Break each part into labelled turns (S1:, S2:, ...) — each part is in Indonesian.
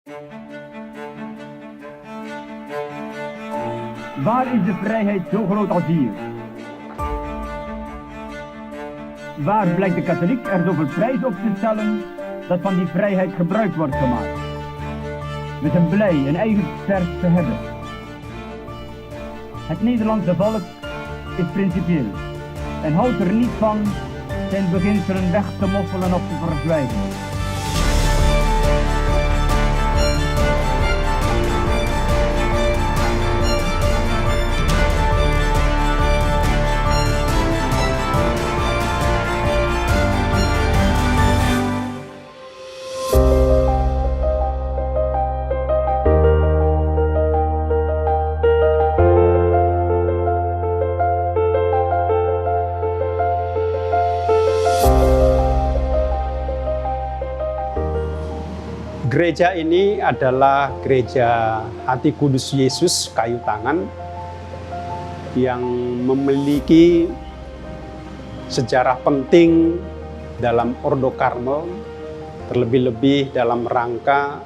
S1: Waar is de vrijheid zo groot als hier? Waar blijkt de katholiek er zoveel prijs op te stellen dat van die vrijheid gebruik wordt gemaakt? We zijn blij een eigen kerk te hebben. Het Nederlandse volk is principieel en houdt er niet van zijn beginselen weg te moffelen of te verzwijgen.
S2: Gereja ini adalah gereja Hati Kudus Yesus Kayu Tangan yang memiliki sejarah penting dalam Ordo Karmel, terlebih-lebih dalam rangka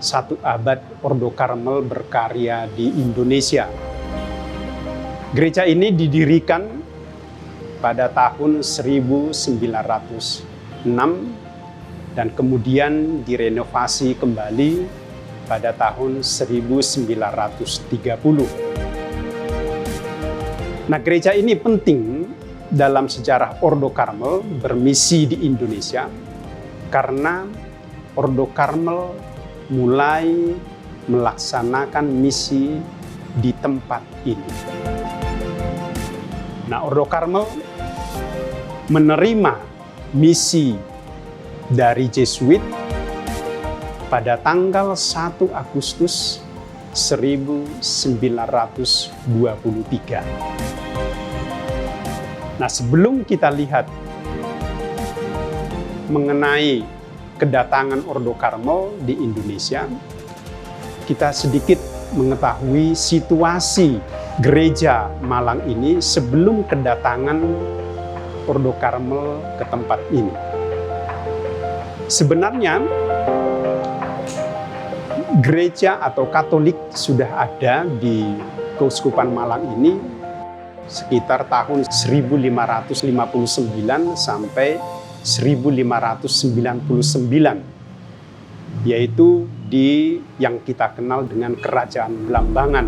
S2: 1 abad Ordo Karmel berkarya di Indonesia. Gereja ini didirikan pada tahun 1906 dan kemudian direnovasi kembali pada tahun 1930. Nah, gereja ini penting dalam sejarah Ordo Karmel bermisi di Indonesia karena Ordo Karmel mulai melaksanakan misi di tempat ini. Nah, Ordo Karmel menerima misi dari Jesuit pada tanggal 1 Agustus 1923. Nah, sebelum kita lihat mengenai kedatangan Ordo Karmel di Indonesia, kita sedikit mengetahui situasi gereja Malang ini sebelum kedatangan Ordo Karmel ke tempat ini. Sebenarnya gereja atau Katolik sudah ada di Keuskupan Malang ini sekitar tahun 1559 sampai 1599, yaitu di yang kita kenal dengan Kerajaan Blambangan.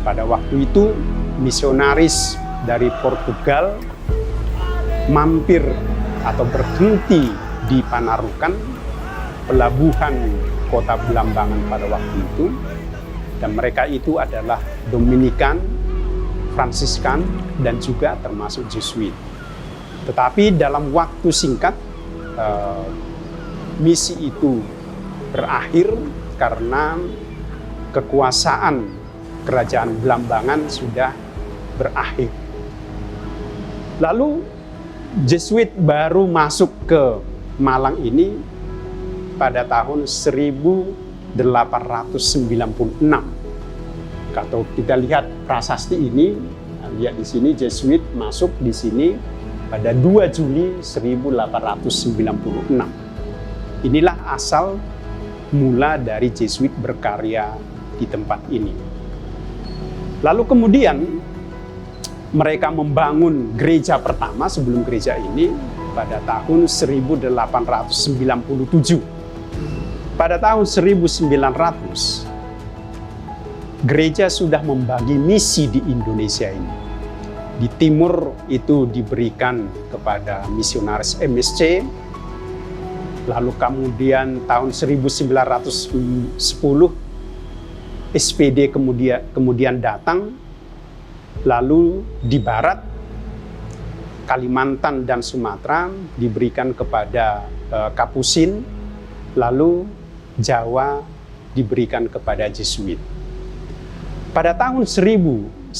S2: Pada waktu itu misionaris dari Portugal mampir atau berhenti di Panarukan, pelabuhan kota Blambangan pada waktu itu, dan mereka itu adalah Dominikan, Fransiskan, dan juga termasuk Jesuit. Tetapi dalam waktu singkat misi itu berakhir karena kekuasaan Kerajaan Blambangan sudah berakhir. Lalu Jesuit baru masuk ke Malang ini pada tahun 1896. Kalau kita lihat prasasti ini, lihat di sini Jesuit masuk di sini pada 2 Juli 1896. Inilah asal mula dari Jesuit berkarya di tempat ini. Lalu kemudian mereka membangun gereja pertama sebelum gereja ini pada tahun 1897. Pada tahun 1900, gereja sudah membagi misi di Indonesia ini. Di timur itu diberikan kepada misionaris MSC, lalu kemudian tahun 1910 SPD kemudian datang, lalu di barat Kalimantan dan Sumatera diberikan kepada Kapusin, lalu Jawa diberikan kepada Jesuit. Pada tahun 1921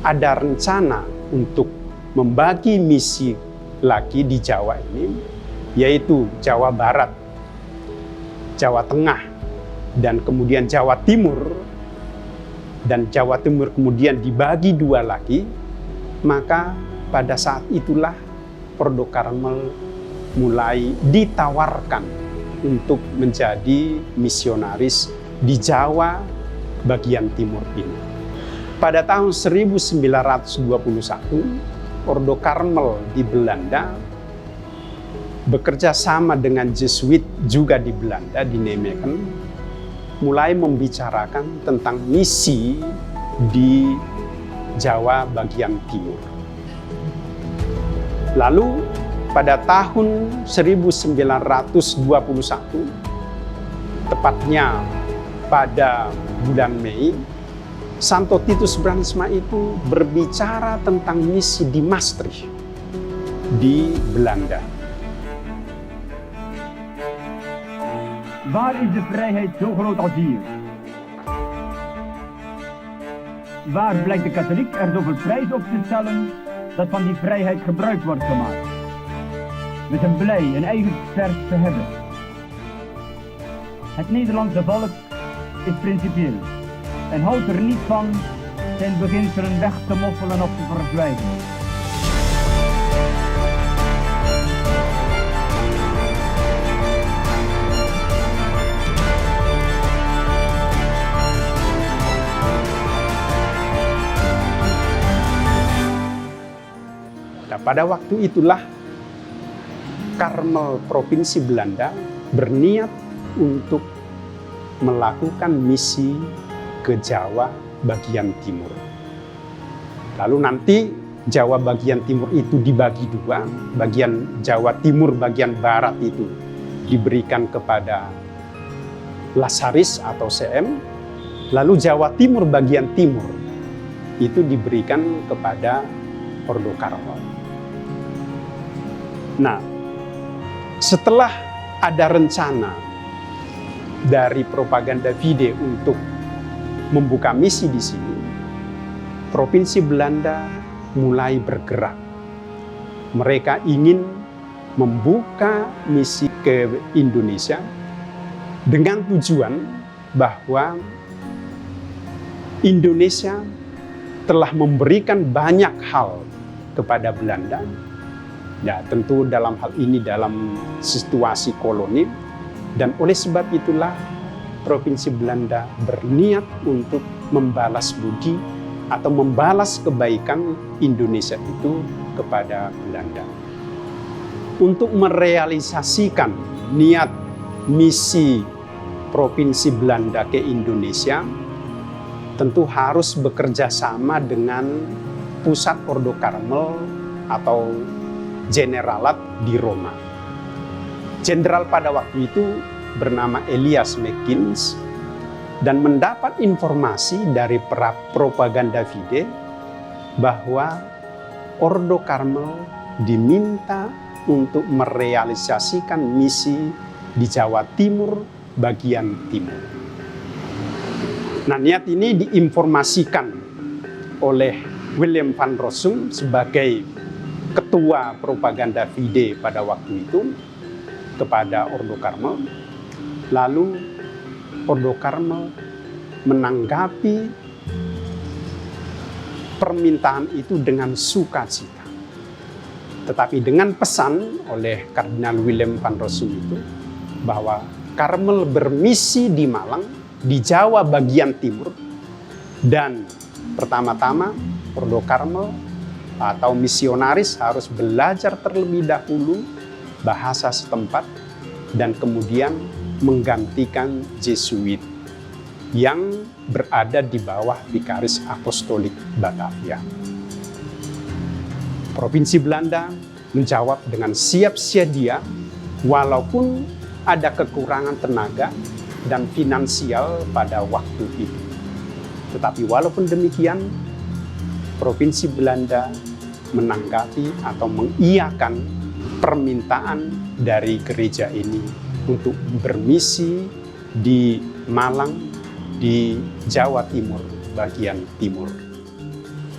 S2: ada rencana untuk membagi misi lagi di Jawa ini, yaitu Jawa Barat, Jawa Tengah, dan kemudian Jawa Timur. Dan Jawa Timur kemudian dibagi 2 lagi, maka pada saat itulah Ordo Karmel mulai ditawarkan untuk menjadi misionaris di Jawa bagian timur ini. Pada tahun 1921, Ordo Karmel di Belanda bekerja sama dengan Jesuit juga di Belanda, di Nijmegen, mulai membicarakan tentang misi di Jawa bagian timur. Lalu pada tahun 1921, tepatnya pada bulan Mei, Santo Titus Brandsma itu berbicara tentang misi di Maastricht di Belanda.
S1: Waar is de vrijheid zo groot als hier? Waar blijkt de katholiek er zoveel prijs op te stellen dat van die vrijheid gebruik wordt gemaakt? We zijn blij een eigen kerk te hebben. Het Nederlandse volk is principieel en houdt er niet van zijn beginselen weg te moffelen of te verzwijgen.
S2: Nah, pada waktu itulah Karmel Provinsi Belanda berniat untuk melakukan misi ke Jawa bagian timur. Lalu nanti Jawa bagian timur itu dibagi dua, bagian Jawa Timur bagian barat itu diberikan kepada Lasaris atau CM, lalu Jawa Timur bagian timur itu diberikan kepada Ordo Karmel. Nah, setelah ada rencana dari Propaganda Fide untuk membuka misi di sini, Provinsi Belanda mulai bergerak. Mereka ingin membuka misi ke Indonesia dengan tujuan bahwa Indonesia telah memberikan banyak hal kepada Belanda. Ya, tentu dalam hal ini dalam situasi koloni, dan oleh sebab itulah Provinsi Belanda berniat untuk membalas budi atau membalas kebaikan Indonesia itu kepada Belanda. Untuk merealisasikan niat misi Provinsi Belanda ke Indonesia, tentu harus bekerja sama dengan pusat Ordo Karmel atau Generalat di Roma. Jenderal pada waktu itu bernama Elias McGinnis dan mendapat informasi dari Propaganda Fide bahwa Ordo Karmel diminta untuk merealisasikan misi di Jawa Timur bagian timur. Nah, niat ini diinformasikan oleh Willem van Rossum sebagai ketua Propaganda Fide pada waktu itu kepada Ordo Karmel. Lalu Ordo Karmel menanggapi permintaan itu dengan sukacita. Tetapi dengan pesan oleh Kardinal Willem van Rossum itu bahwa Karmel bermisi di Malang, di Jawa bagian timur, dan pertama-tama Ordo Karmel atau misionaris harus belajar terlebih dahulu bahasa setempat dan kemudian menggantikan Jesuit yang berada di bawah Vikaris Apostolik Batavia. Provinsi Belanda menjawab dengan siap sedia walaupun ada kekurangan tenaga dan finansial pada waktu itu. Tetapi walaupun demikian, Provinsi Belanda menanggapi atau mengiyakan permintaan dari gereja ini untuk bermisi di Malang, di Jawa Timur bagian timur.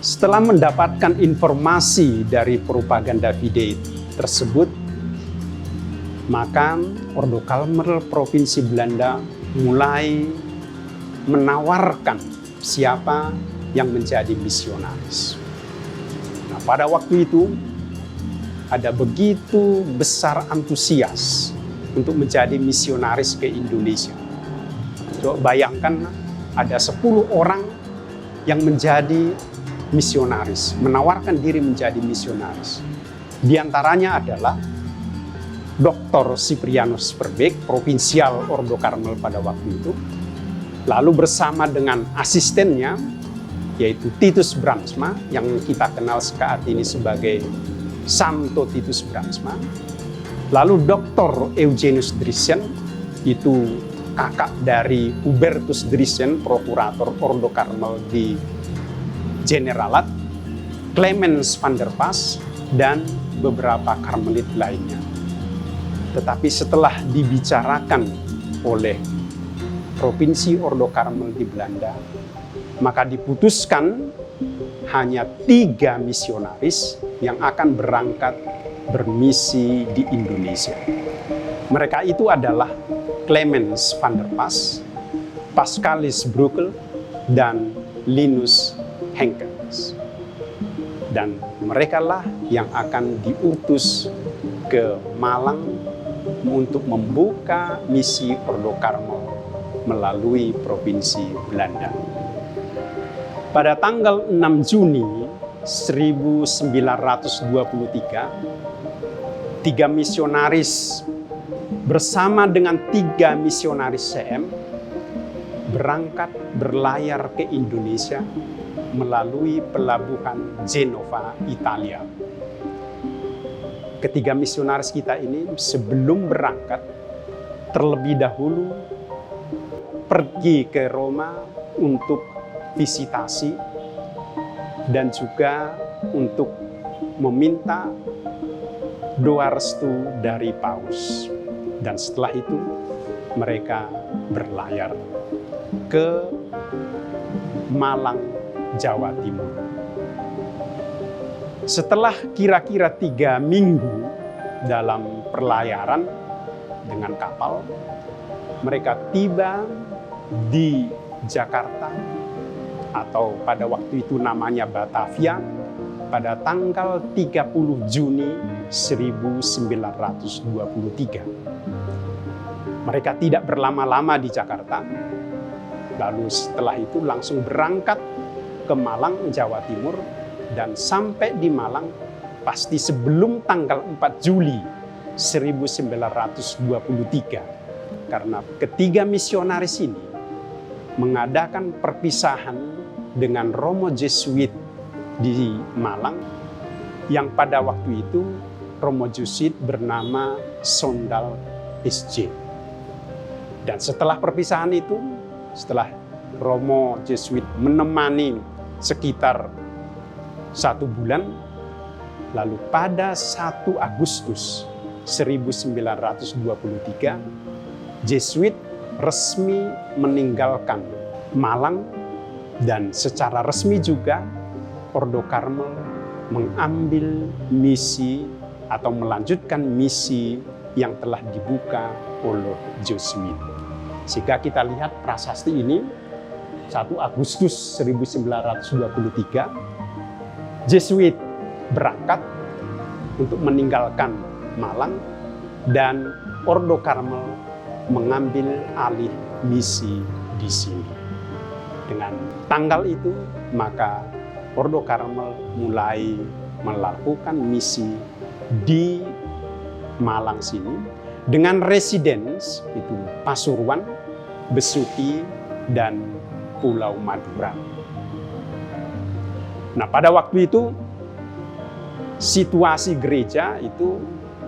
S2: Setelah mendapatkan informasi dari Propaganda Fide tersebut, maka Ordo Karmel Provinsi Belanda mulai menawarkan siapa yang menjadi misionaris. Nah, pada waktu itu ada begitu besar antusias untuk menjadi misionaris ke Indonesia. Coba bayangkan ada 10 orang yang menjadi misionaris, menawarkan diri menjadi misionaris. Di antaranya adalah Dr. Siprianus Verbeek, provinsial Ordo Karmel pada waktu itu. Lalu bersama dengan asistennya, yaitu Titus Brandsma, yang kita kenal saat ini sebagai Santo Titus Brandsma. Lalu Dr. Eugenius Driesen, itu kakak dari Hubertus Driesen, prokurator Ordo Karmel di Generalat, Clemens van der Pas, dan beberapa karmelit lainnya. Tetapi setelah dibicarakan oleh Provinsi Ordo Karmel di Belanda, maka diputuskan hanya 3 misionaris yang akan berangkat bermisi di Indonesia. Mereka itu adalah Clemens van der Pas, Pascalis Brukel, dan Linus Henkens. Dan merekalah yang akan diutus ke Malang untuk membuka misi Ordo Karmel melalui Provinsi Belanda. Pada tanggal 6 Juni 1923, 3 misionaris bersama dengan 3 misionaris CM berangkat berlayar ke Indonesia melalui pelabuhan Genova, Italia. Ketiga misionaris kita ini sebelum berangkat terlebih dahulu pergi ke Roma untuk visitasi dan juga untuk meminta doa restu dari Paus. Dan setelah itu mereka berlayar ke Malang, Jawa Timur. Setelah kira-kira 3 minggu dalam perlayaran dengan kapal, mereka tiba di Jakarta, atau pada waktu itu namanya Batavia, pada tanggal 30 Juni 1923. Mereka tidak berlama-lama di Jakarta, lalu setelah itu langsung berangkat ke Malang, Jawa Timur, dan sampai di Malang pasti sebelum tanggal 4 Juli 1923. Karena ketiga misionaris ini mengadakan perpisahan dengan Romo Jesuit di Malang, yang pada waktu itu Romo Jesuit bernama Sondal SJ. Dan setelah perpisahan itu, setelah Romo Jesuit menemani sekitar 1 bulan, lalu pada 1 Agustus 1923, Jesuit resmi meninggalkan Malang, dan secara resmi juga Ordo Karmel mengambil misi atau melanjutkan misi yang telah dibuka oleh Jesuit. Jika kita lihat prasasti ini, 1 Agustus 1923, Jesuit berangkat untuk meninggalkan Malang, dan Ordo Karmel mengambil alih misi di sini. Dengan tanggal itu, maka Ordo Karmel mulai melakukan misi di Malang sini dengan residence itu Pasuruan, Besuki, dan Pulau Madura. Nah, pada waktu itu situasi gereja itu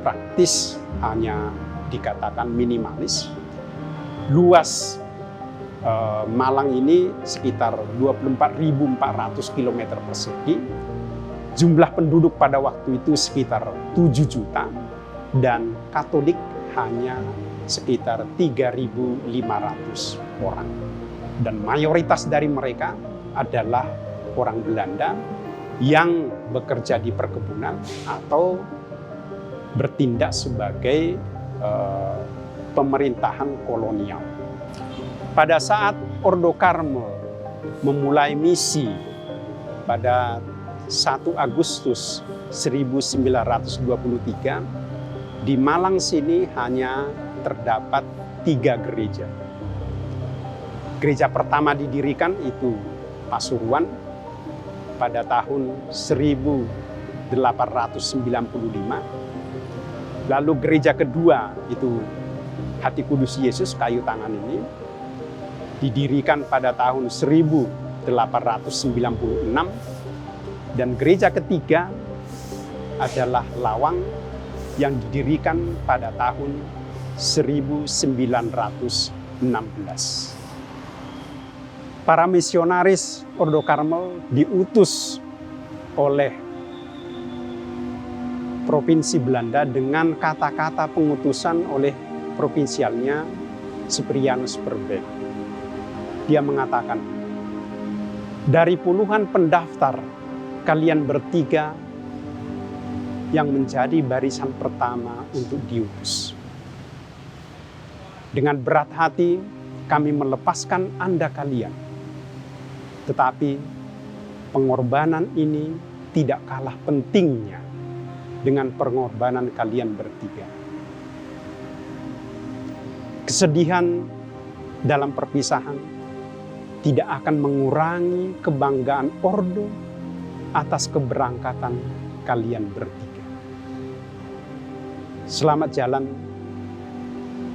S2: praktis hanya dikatakan minimalis. Luas Malang ini sekitar 24.400 km persegi. Jumlah penduduk pada waktu itu sekitar 7 juta, dan Katolik hanya sekitar 3.500 orang. Dan mayoritas dari mereka adalah orang Belanda yang bekerja di perkebunan atau bertindak sebagai pemerintahan kolonial. Pada saat Ordo Karmel memulai misi pada 1 Agustus 1923, di Malang sini hanya terdapat 3 gereja. Gereja pertama didirikan itu Pasuruan pada tahun 1895. Lalu gereja kedua itu Hati Kudus Yesus Kayu Tangan ini didirikan pada tahun 1896, dan gereja ketiga adalah Lawang yang didirikan pada tahun 1916. Para misionaris Ordo Karmel diutus oleh Provinsi Belanda dengan kata-kata pengutusan oleh provinsialnya Cyprianus Verbeek. Dia mengatakan, dari puluhan pendaftar, kalian bertiga yang menjadi barisan pertama untuk diutus. Dengan berat hati kami melepaskan Anda kalian. Tetapi pengorbanan ini tidak kalah pentingnya dengan pengorbanan kalian bertiga. Kesedihan dalam perpisahan tidak akan mengurangi kebanggaan Ordo atas keberangkatan kalian bertiga. Selamat jalan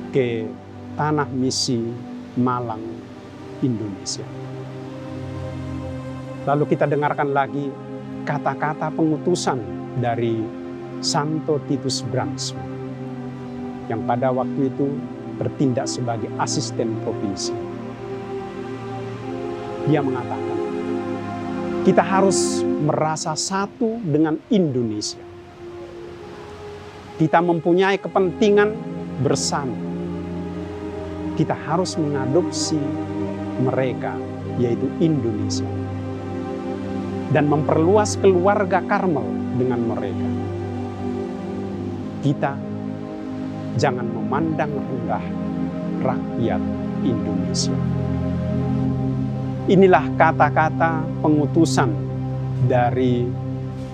S2: ke Tanah Misi Malang, Indonesia. Lalu kita dengarkan lagi kata-kata pengutusan dari Santo Titus Bransma yang pada waktu itu bertindak sebagai asisten provinsi. Dia mengatakan, kita harus merasa satu dengan Indonesia. Kita mempunyai kepentingan bersama. Kita harus mengadopsi mereka, yaitu Indonesia, dan memperluas keluarga Karmel dengan mereka. Kita jangan memandang rendah rakyat Indonesia. Inilah kata-kata pengutusan dari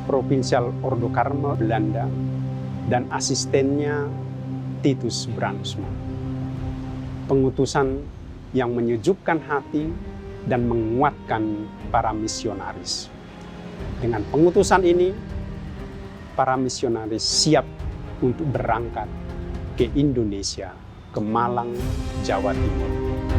S2: Provinsial Ordo Karmel Belanda dan asistennya Titus Bransma. Pengutusan yang menyejukkan hati dan menguatkan para misionaris. Dengan pengutusan ini, para misionaris siap untuk berangkat ke Indonesia, ke Malang, Jawa Timur.